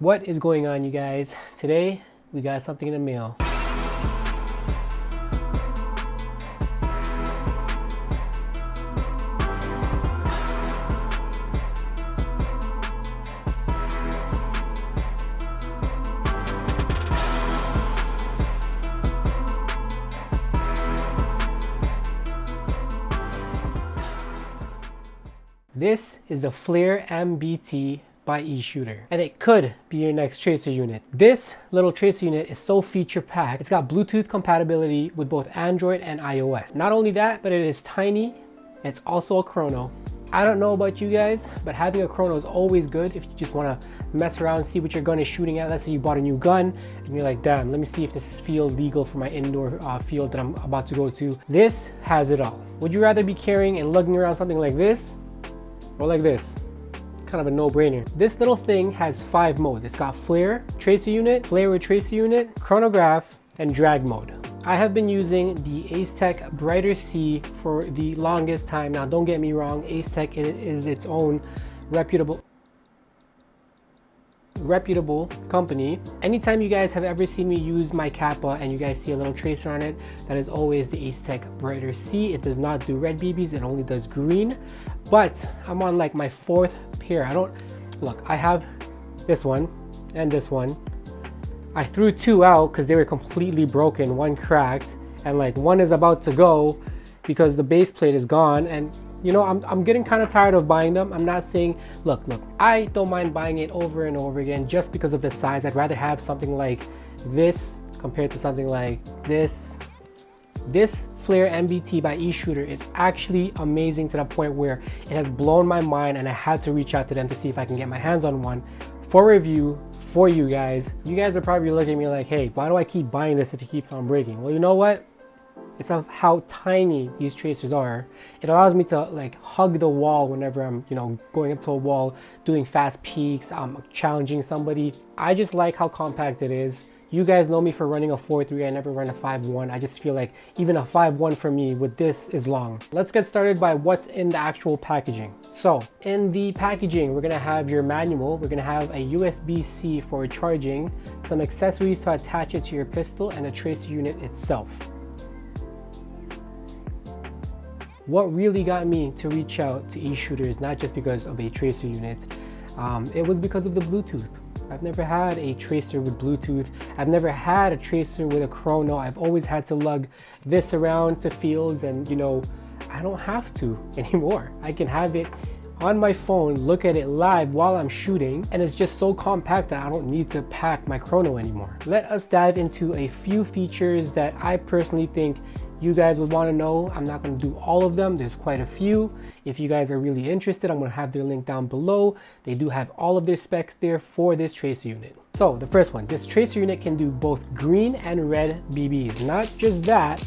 What is going on, you guys? Today we got something in the mail. This is the Flare MBT by Eshooter, and it could be your next tracer unit. This little tracer unit is so feature packed. It's got Bluetooth compatibility with both Android and iOS. Not only that, but it is tiny. It's also a chrono. I don't know about you guys, but having a chrono is always good if you just want to mess around, see what your gun is shooting at. Let's say you bought a new gun and you're like, damn, let me see if this is field legal for my indoor field that I'm about to go to. This has it all. Would you rather be carrying and lugging around something like this or like this? Kind of a no-brainer. This little thing has 5 modes. It's got flare, tracer unit, flare with tracer unit, chronograph, and drag mode. I have been using the Ace-Tech Brighter C for the longest time. Now, don't get me wrong, Ace-Tech is its own reputable company. Anytime you guys have ever seen me use my Kappa and you guys see a little tracer on it, that is always the Ace-Tech Brighter C. It does not do red BBs, it only does green. But I'm on like my 4th pair. I have this one and this one. I threw 2 out because they were completely broken, 1 cracked, and like 1 is about to go because the base plate is gone. And you know, I'm getting kind of tired of buying them. I'm not saying, look, I don't mind buying it over and over again just because of the size. I'd rather have something like this compared to something like this. This Flare MBT by Eshooter is actually amazing to the point where it has blown my mind, and I had to reach out to them to see if I can get my hands on one for review for you guys. You guys are probably looking at me like, hey, why do I keep buying this if it keeps on breaking? Well, you know what? It's of how tiny these tracers are. It allows me to like hug the wall whenever I'm, going up to a wall, doing fast peeks, challenging somebody. I just like how compact it is. You guys know me for running a 4.3. I never run a 5.1. I just feel like even a 5.1 for me with this is long. Let's get started by what's in the actual packaging. So in the packaging, we're gonna have your manual. We're gonna have a USB-C for charging, some accessories to attach it to your pistol, and a tracer unit itself. What really got me to reach out to Eshooter is not just because of a tracer unit. It was because of the Bluetooth. I've never had a tracer with Bluetooth. I've never had a tracer with a chrono. I've always had to lug this around to fields, and I don't have to anymore. I can have it on my phone, look at it live while I'm shooting, and it's just so compact that I don't need to pack my chrono anymore. Let us dive into a few features that I personally think you guys would want to know. I'm not going to do all of them. There's quite a few. If you guys are really interested, I'm going to have their link down below. They do have all of their specs there for this tracer unit. So the first one, this tracer unit can do both green and red BBs. Not just that,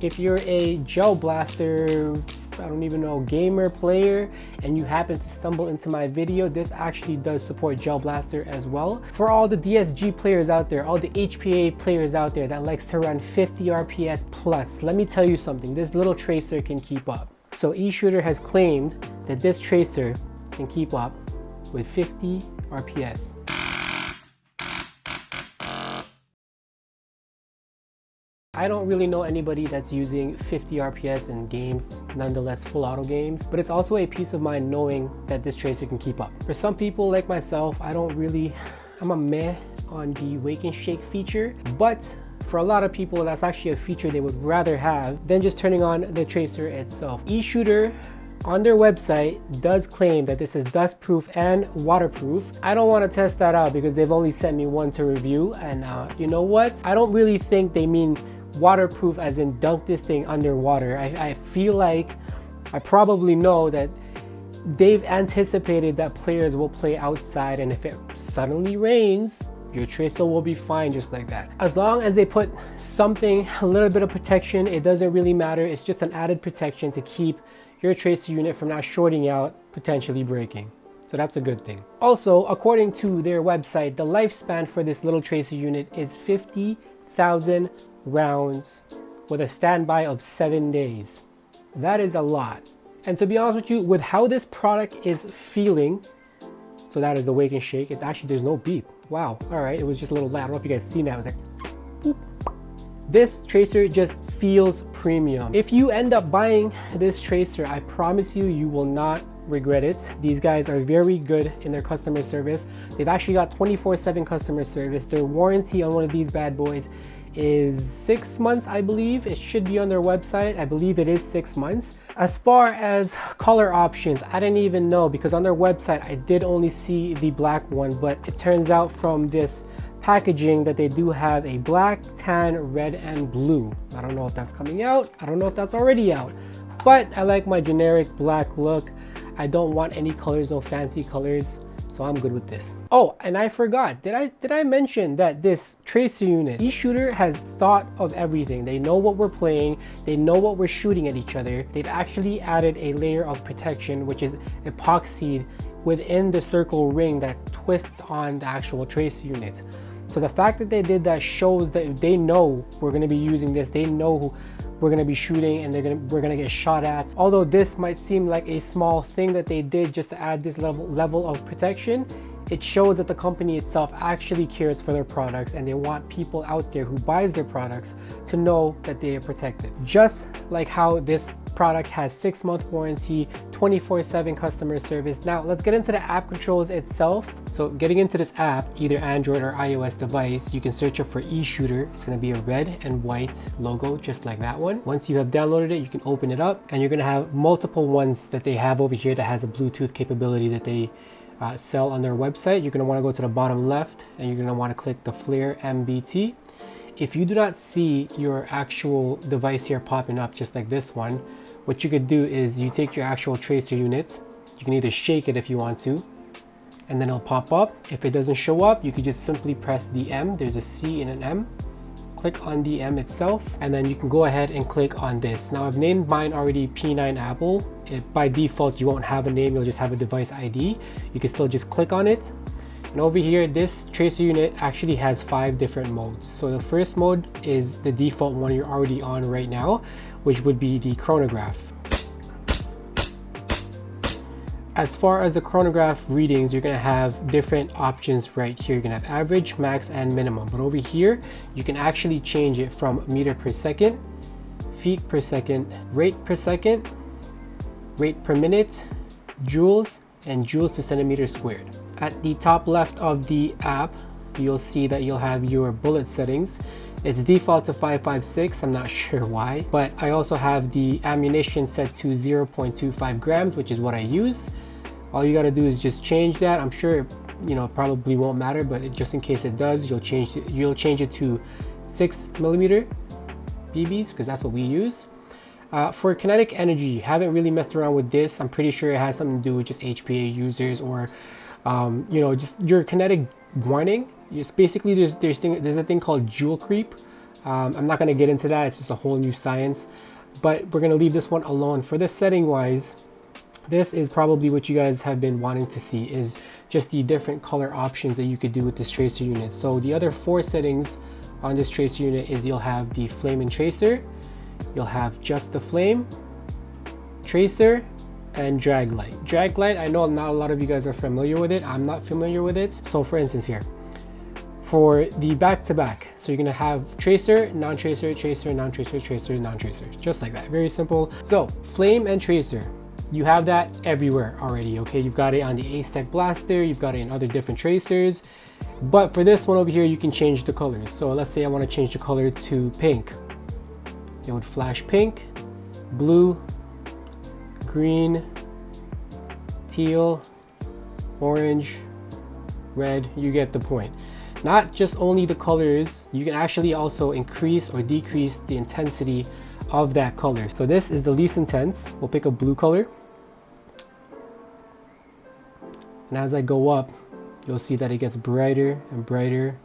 if you're a gel blaster, I don't even know, gamer player, and you happen to stumble into my video, this actually does support gel blaster as well. For all the DSG players out there, all the HPA players out there that likes to run 50 RPS plus, let me tell you something, this little tracer can keep up. So Eshooter has claimed that this tracer can keep up with 50 RPS. I don't really know anybody that's using 50 RPS in games, nonetheless full auto games, but it's also a peace of mind knowing that this tracer can keep up. For some people like myself, I'm a meh on the wake and shake feature, but for a lot of people, that's actually a feature they would rather have than just turning on the tracer itself. Eshooter on their website does claim that this is dust proof and waterproof. I don't want to test that out because they've only sent me one to review, and you know what? I don't really think they mean waterproof as in dunk this thing underwater. I feel like, I probably know that they've anticipated that players will play outside, and if it suddenly rains, your tracer will be fine just like that. As long as they put something, a little bit of protection, it doesn't really matter. It's just an added protection to keep your tracer unit from not shorting out, potentially breaking. So that's a good thing. Also, according to their website, the lifespan for this little tracer unit is 50,000 rounds with a standby of 7 days. That is a lot. And to be honest with you, with how this product is feeling, So that is the wake and shake. It actually, there's no beep. Wow. All right. It was just a little loud. I don't know if you guys seen that. It was like, boop. This tracer just feels premium. If you end up buying this tracer, I promise you, you will not regret it. These guys are very good in their customer service. They've actually got 24/7 customer service. Their warranty on one of these bad boys is 6 months, I believe. It should be on their website. I believe it is 6 months. As far as color options, I didn't even know, because on their website I did only see the black one, but it turns out from this packaging that they do have a black, tan, red, and blue. I don't know if that's coming out. I don't know if that's already out, but I like my generic black look. I don't want any colors, no fancy colors, so I'm good with this. Oh, and I forgot, did I mention that this tracer unit, Eshooter has thought of everything. They know what we're playing, they know what we're shooting at each other. They've actually added a layer of protection, which is epoxied within the circle ring that twists on the actual tracer unit. So the fact that they did that shows that they know we're going to be using this. They know who we're going to be shooting, and we're going to get shot at. Although this might seem like a small thing that they did just to add this level of protection, it shows that the company itself actually cares for their products, and they want people out there who buys their products to know that they are protected. Just like how this product has 6-month warranty, 24/7 customer service. Now let's get into the app controls itself. So getting into this app, either Android or iOS device, you can search up for Eshooter. It's going to be a red and white logo, just like that one. Once you have downloaded it, you can open it up, and you're going to have multiple ones that they have over here that has a Bluetooth capability that they sell on their website. You're going to want to go to the bottom left, and you're going to want to click the Flare MBT. If you do not see your actual device here popping up just like this one, what you could do is you take your actual tracer unit. You can either shake it if you want to, and then it'll pop up. If it doesn't show up, you could just simply press the M. There's a C and an M. Click on the M itself, and then you can go ahead and click on this. Now I've named mine already P9 Apple. By default, you won't have a name, you'll just have a device ID. You can still just click on it. And over here, this tracer unit actually has 5 different modes. So the first mode is the default one you're already on right now, which would be the chronograph. As far as the chronograph readings, you're gonna have different options right here. You're gonna have average, max, and minimum. But over here, you can actually change it from meter per second, feet per second, rate per second, rate per minute, joules, and joules to centimeter squared. At the top left of the app, you'll see that you'll have your bullet settings. It's default to 5.56, I'm not sure why, but I also have the ammunition set to 0.25 grams, which is what I use. All you gotta do is just change that. I'm sure, you know, probably won't matter, but just in case it does, you'll change it to 6mm BBs, because that's what we use. For kinetic energy, haven't really messed around with this. I'm pretty sure it has something to do with just HPA users, or you know, just your kinetic warning. It's basically there's a thing called joule creep. I'm not going to get into that, it's just a whole new science, but we're going to leave this one alone. For this setting wise, this is probably what you guys have been wanting to see, is just the different color options that you could do with this tracer unit. So the other 4 settings on this tracer unit is you'll have the flame and tracer, you'll have just the flame, tracer, and drag light. Drag light, I know not a lot of you guys are familiar with it. I'm not familiar with it. So for instance here, for the back-to-back, so you're gonna have tracer, non-tracer, tracer, non-tracer, tracer, non-tracer, just like that, very simple. So flame and tracer, you have that everywhere already, okay? You've got it on the Ace-Tech Blaster, you've got it in other different tracers, but for this one over here, you can change the colors. So let's say I wanna change the color to pink. It would flash pink, blue, green, teal, orange, red, you get the point. Not just only the colors, you can actually also increase or decrease the intensity of that color. So this is the least intense. We'll pick a blue color. And as I go up, you'll see that it gets brighter and brighter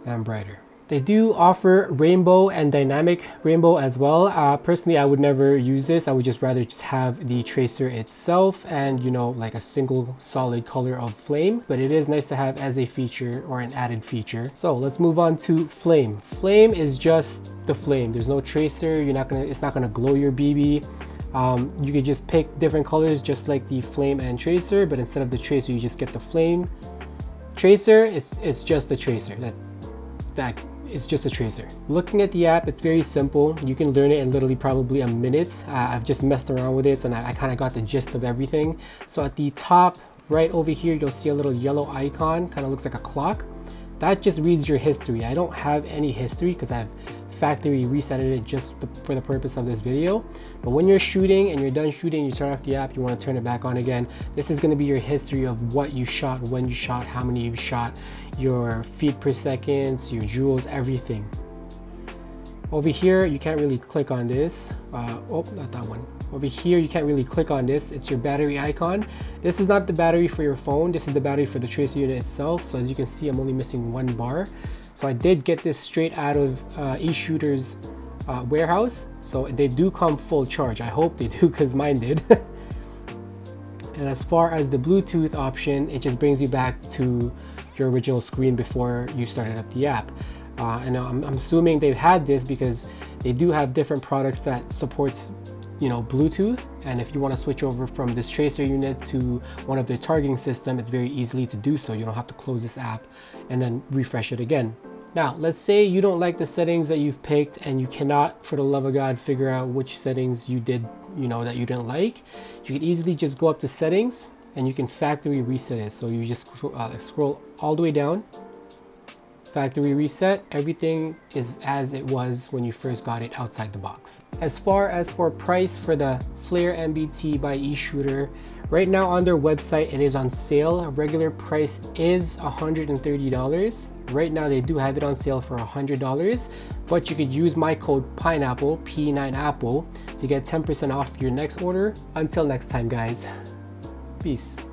and brighter. They do offer rainbow and dynamic rainbow as well. Personally, I would never use this. I would just rather just have the tracer itself and, you know, like a single solid color of flame. But it is nice to have as a feature or an added feature. So let's move on to flame. Flame is just the flame. There's no tracer. It's not gonna glow your BB. You could just pick different colors just like the flame and tracer, but instead of the tracer you just get the flame. Tracer, it's just the tracer. It's just a tracer. Looking at the app, it's very simple. You can learn it in literally probably a minute. I've just messed around with it and I kind of got the gist of everything. So at the top right over here, you'll see a little yellow icon, kind of looks like a clock. That just reads your history. I don't have any history because I've factory resetted it just for the purpose of this video. But when you're shooting and you're done shooting, you turn off the app, you want to turn it back on again. This is going to be your history of what you shot, when you shot, how many you shot, your feet per second, your joules, everything. Over here, you can't really click on this. Oh, not that one. Over here, you can't really click on this. It's your battery icon. This is not the battery for your phone. This is the battery for the tracer unit itself. So as you can see, I'm only missing 1 bar. So I did get this straight out of Eshooter's warehouse. So they do come full charge. I hope they do because mine did. And as far as the Bluetooth option, it just brings you back to your original screen before you started up the app. And I'm assuming they've had this because they do have different products that supports, you know, Bluetooth. And if you want to switch over from this tracer unit to one of their targeting system, it's very easily to do so. You don't have to close this app and then refresh it again. Now, let's say you don't like the settings that you've picked and you cannot, for the love of God, figure out which settings you did, you know, that you didn't like. You can easily just go up to settings and you can factory reset it. So you just scroll all the way down, factory reset, everything is as it was when you first got it outside the box. As far as for price for the Flare MBT by Eshooter, right now on their website it is on sale. Regular price is $130. Right now they do have it on sale for $100, but you could use my code PINEAPPLE, P9Apple, to get 10% off your next order. Until next time guys, peace.